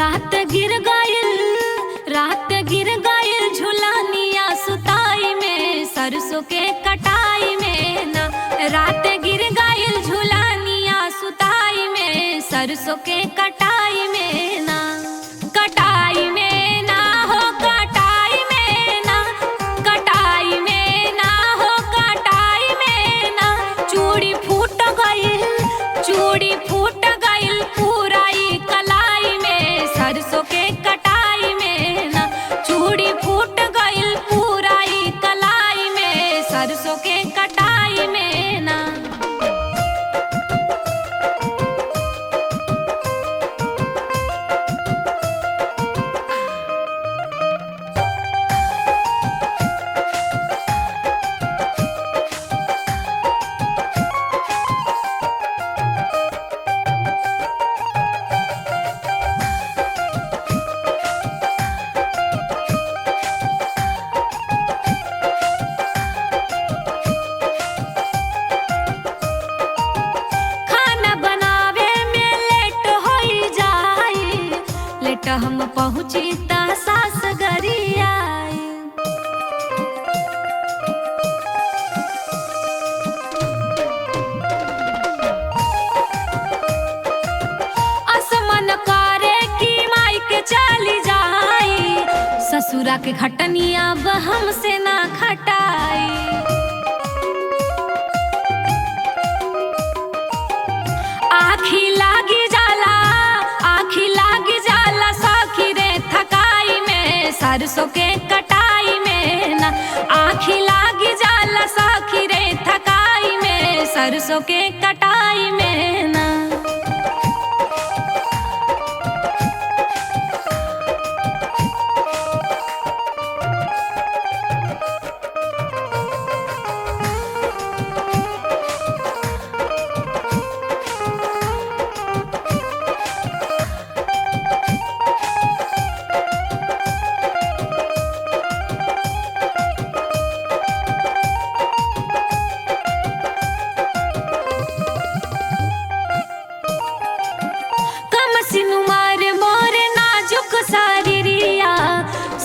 रात गिर गइल झुलानिया सुताई में सरसों के कटाई में ना। रात गिर गइल झुलानिया सुताई में सरसों के कटाई में ना। कटाई में ना हो कटाई में ना। कटाई में ना हो कटाई में ना। चूड़ी फूट गइल पूरा ई कलाई में सरसों के कटाई में ना। चूड़ी फूट गइल पूरा ई कलाई में सरसों के कटाई में ना। हम पहुँची ता सास गरिया असमन करे की माई के चली जाई। ससुरा के खटनिया बहम से ना खटाई। आखी लागी जाला सखी रे थकाई में सरसों के कटाई में ना। आखी लागी जाला सखी रे थकाई में सरसों के कटाई में ना।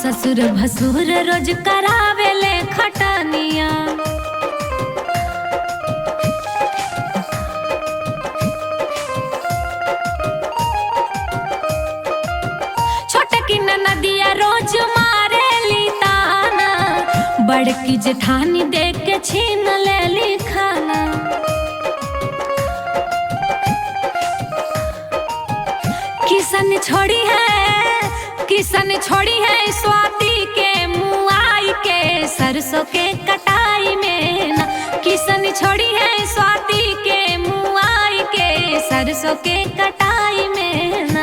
ससुर भसुर रोज करावेले खटनिया। छोटकी ननदिया रोज मारेली ताना। बड़की जेठानी देख के छीन लेली खाना। किसन छोड़ी है स्वाति के मुआई के सरसों के कटाई में ना। किसन छोड़ी है स्वाति के मुआई के सरसों के कटाई में ना।